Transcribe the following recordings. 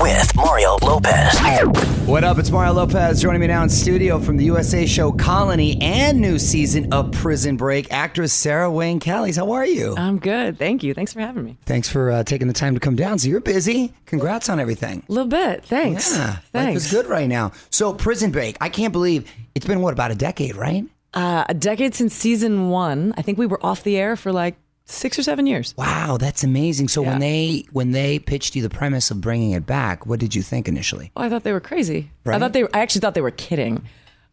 with Mario Lopez. What up? It's Mario Lopez joining me now in studio from the USA show Colony and new season of Prison Break. Actress Sarah Wayne Callies. How are you? I'm good. Thank you. Thanks for having me. Thanks for taking the time to come down. So you're busy. Congrats on everything. A little bit. Thanks. Yeah, Thanks. life is good right now. So Prison Break. I can't believe it's been, about a decade, right? A decade since season 1. I think we were off the air for like 6 or 7 years. Wow, that's amazing. So Yeah. when they pitched you the premise of bringing it back, what did you think initially? Oh, I thought they were crazy. Right? I actually thought they were kidding.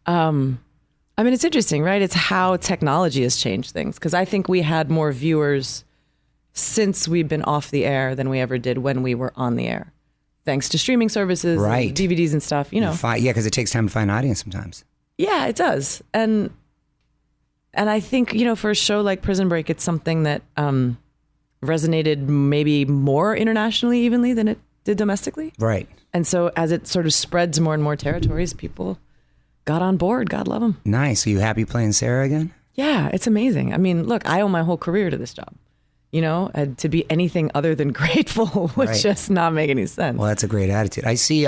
I mean, it's interesting, right? It's how technology has changed things. Because I think we had more viewers since we've been off the air than we ever did when we were on the air. Thanks to streaming services, Right. and DVDs and stuff, Yeah, because it takes time to find an audience sometimes. Yeah, it does. And I think, for a show like Prison Break, it's something that resonated maybe more internationally evenly than it did domestically. Right. And so as it sort of spreads more and more territories, people got on board. God love them. Nice. Are you happy playing Sarah again? Yeah, it's amazing. I mean, look, I owe my whole career to this job. And to be anything other than grateful would Right. just not make any sense. Well, that's a great attitude. I see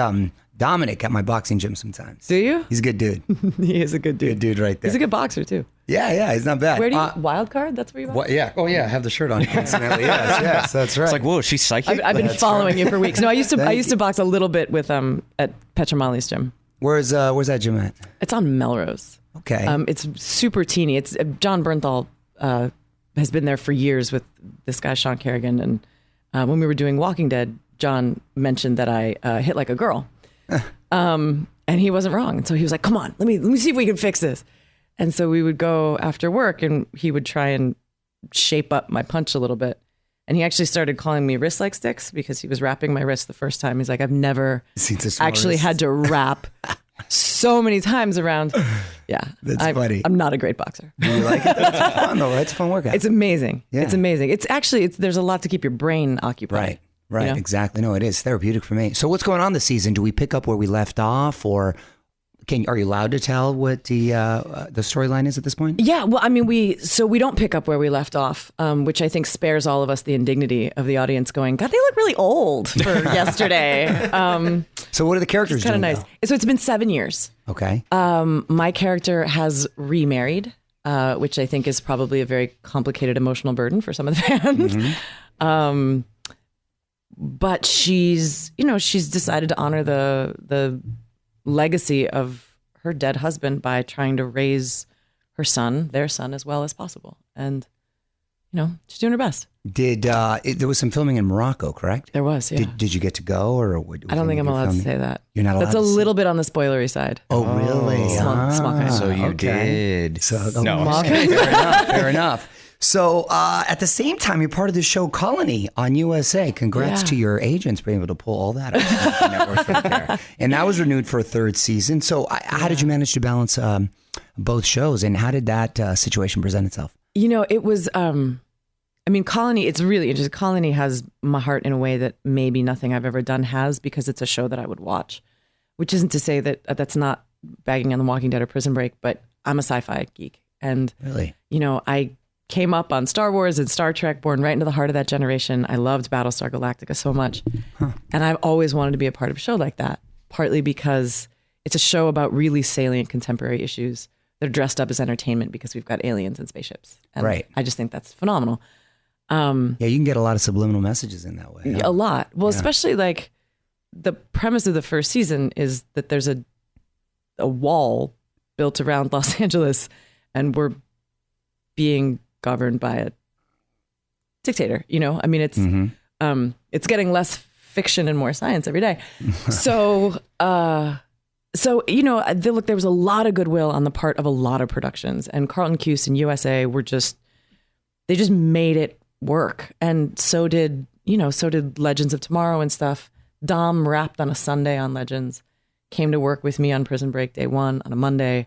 Dominic at my boxing gym sometimes. Do you? He's a good dude. He is a good dude. Good dude right there. He's a good boxer too. Yeah, he's not bad. Where do you wild card? That's where you box? Yeah. Oh, yeah. I have the shirt on. Coincidentally, yes, that's right. It's like, whoa, she's psychic? I've been following you for weeks. No, I used Thank to box a little bit with at Petramali's gym. Where's that gym at? It's on Melrose. Okay. It's super teeny. It's John Bernthal has been there for years with this guy Sean Kerrigan, and when we were doing Walking Dead, John mentioned that I hit like a girl, and he wasn't wrong. And so he was like, "Come on, let me see if we can fix this." And so we would go after work, and he would try and shape up my punch a little bit. And he actually started calling me wrist like sticks because he was wrapping my wrist the first time. He's like, "I've never actually had to wrap so many times around." Yeah, That's funny. I'm not a great boxer. Do you like it? It's fun though, right? It's a fun workout. It's amazing. Yeah. It's amazing. It's actually there's a lot to keep your brain occupied. Right. Exactly. No, it is therapeutic for me. So what's going on this season? Do we pick up where we left off, or are you allowed to tell what the storyline is at this point? Yeah. Well, I mean, we don't pick up where we left off, which I think spares all of us the indignity of the audience going, "God, they look really old for yesterday." So what are the characters Kind doing of nice. now? So it's been 7 years. Okay. My character has remarried, which I think is probably a very complicated emotional burden for some of the fans. Mm-hmm. But she's decided to honor the legacy of her dead husband by trying to raise their son, as well as possible. And, she's doing her best. There was some filming in Morocco, correct? There was, yeah. Did you get to go, or I don't think I'm allowed to say that. You're not allowed. That's a little bit on the spoilery side. Oh, really? Small kind. So you okay. did. So, No. Okay, fair enough. So at the same time, you're part of the show Colony on USA. Congrats to your agents being able to pull all that up. Network right there. And that was renewed for a third season. So how did you manage to balance both shows, and how did that situation present itself? It was, Colony, it's really interesting. Colony has my heart in a way that maybe nothing I've ever done has, because it's a show that I would watch, which isn't to say that that's not bagging on The Walking Dead or Prison Break, but I'm a sci-fi geek. And, Really? I came up on Star Wars and Star Trek, born right into the heart of that generation. I loved Battlestar Galactica so much. And I've always wanted to be a part of a show like that, partly because it's a show about really salient contemporary issues that are dressed up as entertainment because we've got aliens and spaceships. And Right. I just think that's phenomenal. Yeah, you can get a lot of subliminal messages in that way. A lot. Well, especially like the premise of the first season is that there's a wall built around Los Angeles, and we're being governed by a dictator. I mean, it's getting less fiction and more science every day. So look, there was a lot of goodwill on the part of a lot of productions, and Carlton Cuse and USA they just made it work. And so did Legends of Tomorrow and stuff. Dom wrapped on a Sunday on Legends, came to work with me on Prison Break day one on a Monday.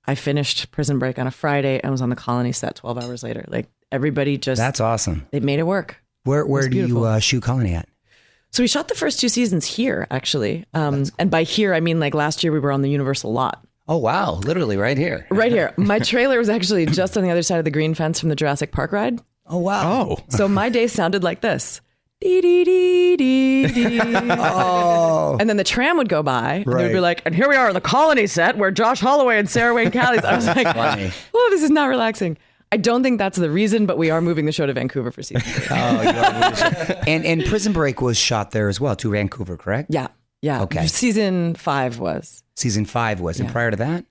I finished Prison Break on a Friday and was on the Colony set 12 hours later. Like, everybody just... That's awesome. They made it work. Where do you shoot Colony at? So we shot the first 2 seasons here, actually. And by here, I mean, like, last year we were on the Universal lot. Oh, wow. Literally right here. Right here. My trailer was actually just on the other side of the green fence from the Jurassic Park ride. Oh, wow. Oh. So my day sounded like this. dee, dee, dee, dee, dee. Oh. And then the tram would go by, and Right. they'd be like, and here we are on the Colony set where Josh Holloway and Sarah Wayne Callies. I was like, oh, this is not relaxing. I don't think that's the reason, but we are moving the show to Vancouver for season 3. And Prison Break was shot there as well, to Vancouver, correct? Yeah. Okay. Season 5 was. Season 5 was. And prior to that?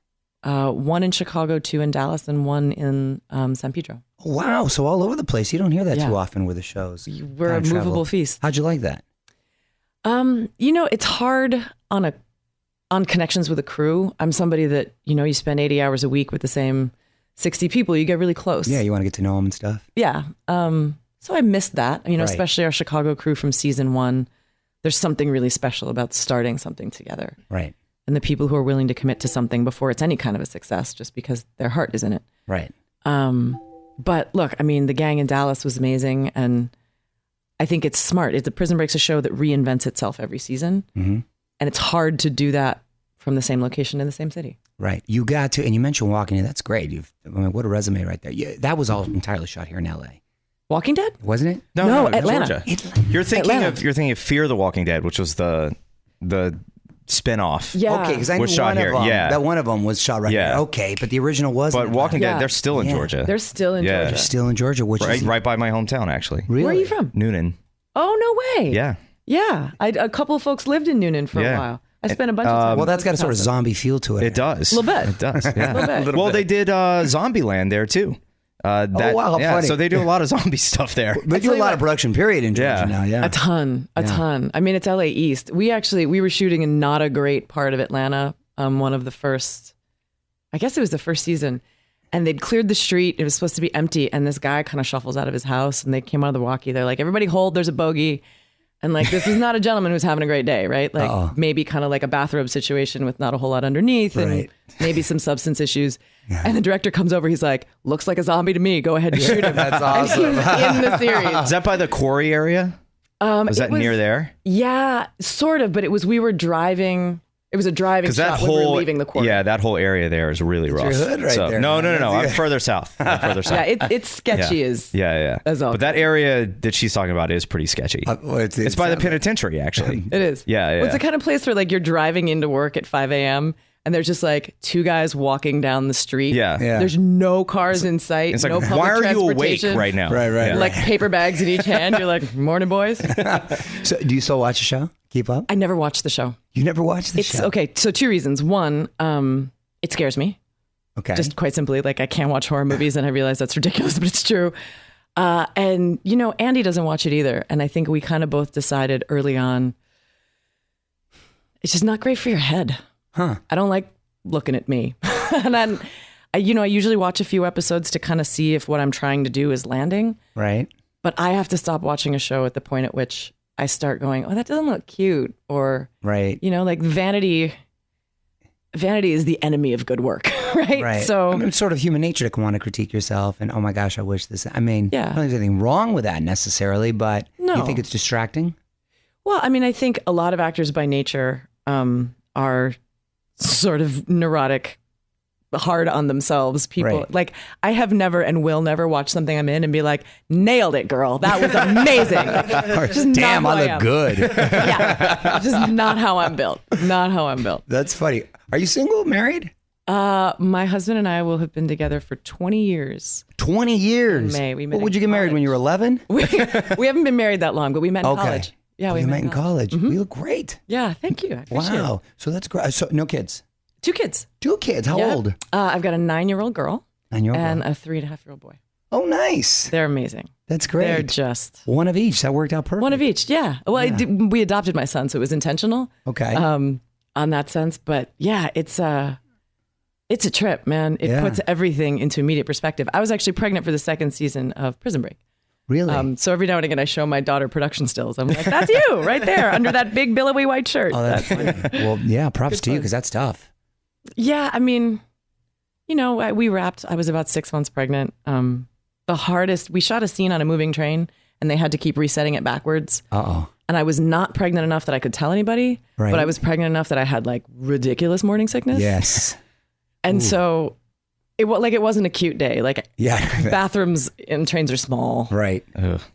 1 in Chicago, 2 in Dallas, and 1 in San Pedro. Wow. So all over the place. You don't hear that Yeah. too often with the shows. We're a Time travel. movable feast. How'd you like that? It's hard on connections with a crew. I'm somebody that, you spend 80 hours a week with the same 60 people. You get really close. Yeah, you want to get to know them and stuff. Yeah. So I missed that, Right. especially our Chicago crew from season 1. There's something really special about starting something together. Right. And the people who are willing to commit to something before it's any kind of a success, just because their heart is in it. Right. But look, the gang in Dallas was amazing. And I think it's smart. The Prison Break's a show that reinvents itself every season. Mm-hmm. And it's hard to do that from the same location in the same city. Right. You got to, and you mentioned Walking Dead. That's great. What a resume right there. Yeah, that was all entirely shot here in L.A., Walking Dead? wasn't it? No, Atlanta. Georgia. You're thinking of Fear the Walking Dead, which was the spin-off. Yeah. Okay, because I Was knew shot one here, of them. yeah. That one of them was shot right Yeah. here. Okay, but the original wasn't. But Walking Yeah. Dead, they're still in Yeah. Georgia. They're still in Yeah. Georgia. They're still in Georgia, which is right by my hometown, actually. really. Where are you from? Noonan. Oh, no way. Yeah. Yeah. A couple of folks lived in Noonan for a Yeah. while. I spent a bunch of time. Well, that's got a sort of Wisconsin. zombie feel to it. It does. Little bit. It does. Yeah. Little bit. Well, they did Zombieland there too. wow, how funny. So they do a lot of zombie stuff there. They do a lot of production period in Georgia Yeah. now. Yeah. A ton. It's LA East. We were shooting in not a great part of Atlanta. One of the first, I guess it was the first season, and they'd cleared the street. It was supposed to be empty, and this guy kind of shuffles out of his house, and they came out of the walkie. They're like, "Everybody hold, there's a bogey." And like, this is not a gentleman who's having a great day, right? Like maybe kind of like a bathrobe situation with not a whole lot underneath and Right. maybe some substance issues. And the director comes over. He's like, "Looks like a zombie to me. Go ahead and shoot him." That's awesome. In the series. Is that by the quarry area? Was that near there? Yeah, sort of. But we were driving. It was a driving shot when we were leaving the quarry. Yeah, that whole area there is really rough. your hood right there, No. man. I'm further south. Yeah, it's sketchy as Yeah. as all. But that area that she's talking about is pretty sketchy. It's by the penitentiary, actually. It is. Yeah. Well, it's the kind of place where like you're driving into work at 5 a.m. and there's just like 2 guys walking down the street. Yeah. There's no cars in sight. It's like, no public why are you awake transportation. right now? Right. Yeah. Like paper bags in each hand. You're like, "Morning, boys." So, do you still watch the show? Keep up? I never watched the show. You never watched the It's show? okay. So 2 reasons. One, it scares me. Okay. Just quite simply, like I can't watch horror movies, and I realize that's ridiculous, but it's true. And Andy doesn't watch it either. And I think we kind of both decided early on, it's just not great for your head. Huh. I don't like looking at me. And I usually watch a few episodes to kind of see if what I'm trying to do is landing. Right. But I have to stop watching a show at the point at which I start going, "Oh, that doesn't look cute," or Right. like vanity is the enemy of good work, right? Right. So it's sort of human nature to want to critique yourself and, oh my gosh, I wish this. I mean, Yeah. I don't think there's anything wrong with that necessarily, but No. you think it's distracting? Well, I think a lot of actors by nature are sort of neurotic, hard on themselves people. Right. Like I have never and will never watch something I'm in and be like, "Nailed it, girl. That was amazing." Or, Just not damn, who I look am. good. Yeah. Just not how I'm built. Not how I'm built. That's funny. Are you single, married? My husband and I will have been together for 20 years. 20 years. In May. We met Well, would in you get married when you were 11? We haven't been married that long, but we met in college. Yeah, we met in college. Mm-hmm. You look great. Yeah, thank you. I appreciate it. Wow. So that's great. So no kids. 2 kids. 2 kids. How Yeah. old? I've got a 9-year-old girl 9-year-old. and a 3.5-year-old boy. Oh, nice. They're amazing. That's great. They're just one of each. That worked out perfect. one of each. Yeah. Well, we adopted my son, so it was intentional. Okay. On that sense, but yeah, it's a trip, man. It puts everything into immediate perspective. I was actually pregnant for the 2nd season of Prison Break. Really? So every now and again, I show my daughter production stills. I'm like, "That's you right there under that big billowy white shirt." Oh, that's funny. Well, yeah, props to you because that's tough. Yeah, we wrapped. I was about 6 months pregnant. We shot a scene on a moving train, and they had to keep resetting it backwards. Uh-oh. And I was not pregnant enough that I could tell anybody, Right. but I was pregnant enough that I had like ridiculous morning sickness. Yes. And so it wasn't a cute day. Like Yeah. bathrooms in trains are small. Right.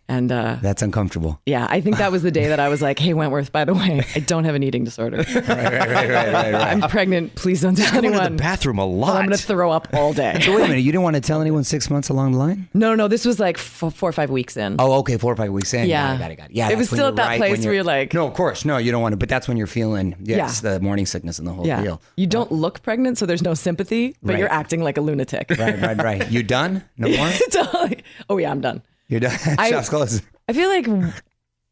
And That's uncomfortable. yeah, I think that was the day that I was like, hey, Wentworth, by the way, I don't have an eating disorder. Right. I'm pregnant. Please don't tell I went to anyone. the bathroom a But lot. I'm going to throw up all day. So wait a minute, you didn't want to tell anyone 6 months along the line? No, this was like 4 or 5 weeks in. Oh, okay, 4 or 5 weeks in. Yeah. Got it. Yeah, It was that's when still you're at that right, place when where you're like... No, of course. No, you don't want to. But that's when you're feeling, yes, Yeah. the morning sickness and the whole Yeah. deal. You don't look pregnant, so there's no sympathy, but Right. you're acting like a lunatic. Right. You done? No more? Totally. Oh, yeah, I'm done. You're done? Shop's closed. I feel like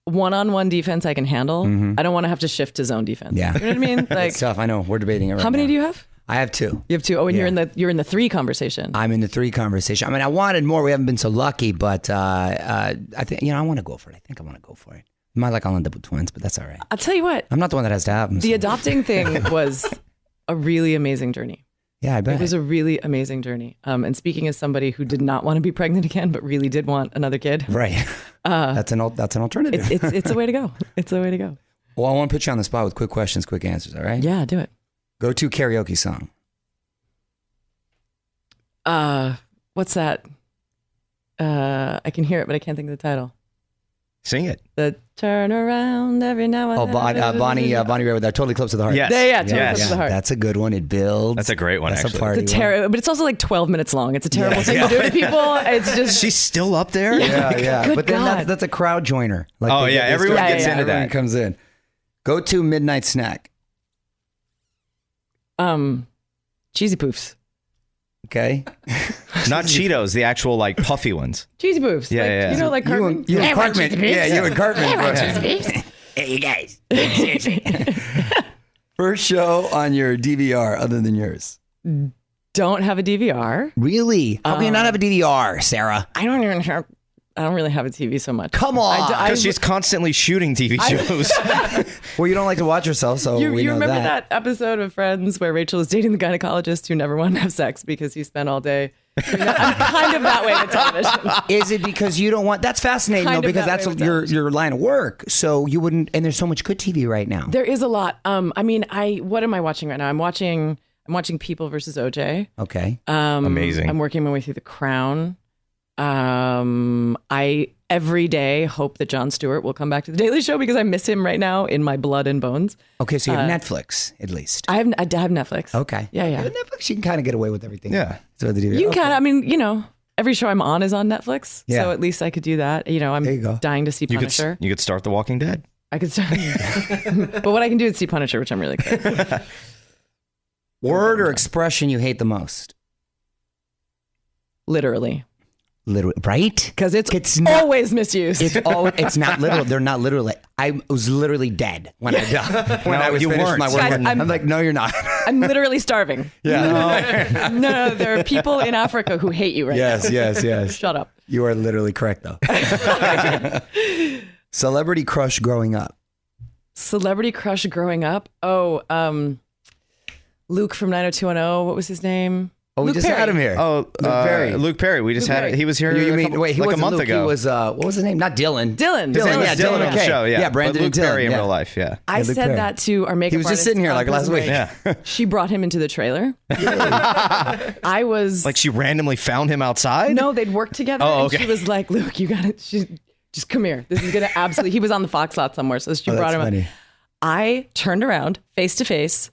one-on-one defense I can handle. I don't want to have to shift to zone defense. Yeah. You know what I mean? Like, It's tough. I know. We're debating it right how many now. do you have? I have 2. You have 2. Oh, and Yeah. you're in the 3 conversation. I'm in the 3 conversation. I mean, I wanted more. We haven't been so lucky, but I think, I want to go for it. I think I want to go for it. Might like I'll end up with twins, but that's all right. I'll tell you what, I'm not the one that has to have them. the so- adopting thing was a really amazing journey. Yeah, I bet. It was a really amazing journey. And speaking as somebody who did not want to be pregnant again, but really did want another kid, right. That's an alternative. it's a way to go. It's a way to go. Well, I want to put you on the spot with quick questions, quick answers. All right. Yeah, do it. Go to karaoke song. What's that? I can hear it, but I can't think of the title. Sing it. The turn around every now and Oh, then. Bonnie Raitt with that. Totally close to the heart. Yes. Yeah, totally Yes. close to the heart. That's a good one. It builds. That's a great one, That's actually. a party. It's but it's also like 12 minutes long. It's a terrible thing to do to people. It's just She's still up there? Yeah. Good But then God. that's a crowd joiner. Like Oh, they yeah, get- everyone they start- gets into everyone that. comes in. Go to midnight snack. cheesy poofs. Okay. Not Cheetos, the actual like puffy ones. Cheesy poofs. Yeah, like, yeah. You know, like You Cartman? and Cartman. Yeah, you and Cartman. Hey, you guys. First show on your DVR other than yours. Don't have a DVR. Really? How can you not have a DVR, Sarah? I don't really have a TV so much. Come on. Because she's constantly shooting TV shows. Well, you don't like to watch yourself, so You we know remember that. that episode of Friends where Rachel is dating the gynecologist who never wanted to have sex because he spent all day. I'm kind of that way with television. Is it because you don't want? That's fascinating, Kind though, of because that that's way with your line of work. So you wouldn't. And there's so much good TV right now. There is a lot. I mean, what am I watching right now? I'm watching People versus OJ. Okay. Amazing. I'm working my way through The Crown. I every day hope that Jon Stewart will come back to The Daily Show because I miss him right now in my blood and bones. Okay. So you have Netflix, at least. I have Netflix. Okay. Yeah. With Netflix, you can kind of get away with everything. Yeah. So the You can kind of, I mean, every show I'm on is on Netflix. Yeah. So at least I could do that. There you I'm go. dying to see Punisher. You could start The Walking Dead. I could start. But what I can do is see Punisher, which I'm really excited. Word or expression you hate the most? Literally. Literally, right? Because it's not- always misused. It's not literal. They're not literally. I was literally dead when I done. When No, I was you finished weren't. my work. Guys, I'm like, no, you're not. I'm literally starving. Yeah. No, there are people in Africa who hate you right now. Yes. Shut up. You are literally correct, though. Celebrity crush growing up. Celebrity crush growing up? Oh, Luke from 90210. What was his name? Oh, we Luke just Perry. had him here. Oh, Luke Perry. We just Luke had Perry. it. He was here You a mean couple- wait? He like a wasn't month Luke, ago. He was what was his name? Not Dylan. Dylan. His name was Dylan on the okay. show, yeah. Brandon But Luke and Dylan, Perry in yeah. real life, yeah. I Luke said Perry. that to our makeup He was just artist sitting here on like last Prison week. Break. Yeah. She brought him into the trailer. I was Like she randomly found him outside? no, they'd worked together. Oh, And okay. she was like, "Luke, you got it. Just come here. This is gonna absolutely." He was on the Fox lot somewhere, so she brought that's him. funny. Up. I turned around, face to face,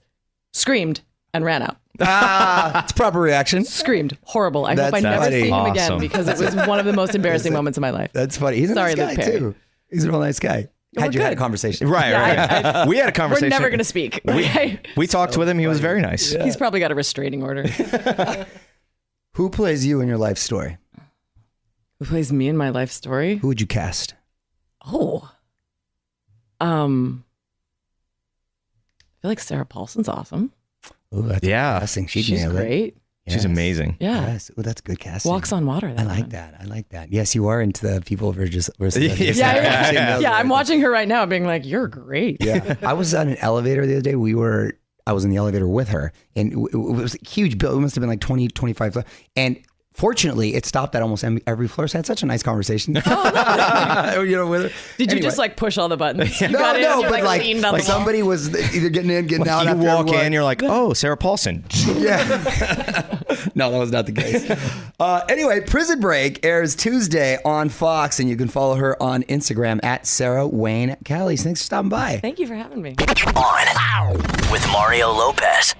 screamed, and ran out. It's proper reaction. Screamed, horrible. I hope I That's never funny. see him Awesome. again because it was one of the most embarrassing moments of my life. That's funny. He's a Sorry, nice guy Luke Perry. too. He's a real nice guy. We're Had you had a good. conversation? Right, Yeah, right. We had a We're conversation. never gonna speak. Okay? We talked with him. He was very nice. He's probably got a restraining order. Who plays you in your life story? Who plays me in my life story? Who would you cast? Oh. I feel like Sarah Paulson's awesome. Oh, that's Yeah. casting. She'd She's nail it. great. She's amazing. Yeah. Yes. Oh, that's good casting. Walks on water. I like that. I like that. Yes, you are into the people versus. Yeah, I'm watching her right now being like, you're great. Yeah. I was on an elevator the other day. I was in the elevator with her, and it was a huge bill. It must have been like 20, 25. And Fortunately, it stopped at almost every floor. So I had such a nice conversation. With her. Did you just like push all the buttons? You got in, but like leaned on the wall. somebody was either getting in, getting out. You after walk what. in, you're like, oh, Sarah Paulson. Yeah. No, that was not the case. Anyway, Prison Break airs Tuesday on Fox, and you can follow her on Instagram at Sarah Wayne Callies. Thanks for stopping by. Thank you for having me. On with Mario Lopez.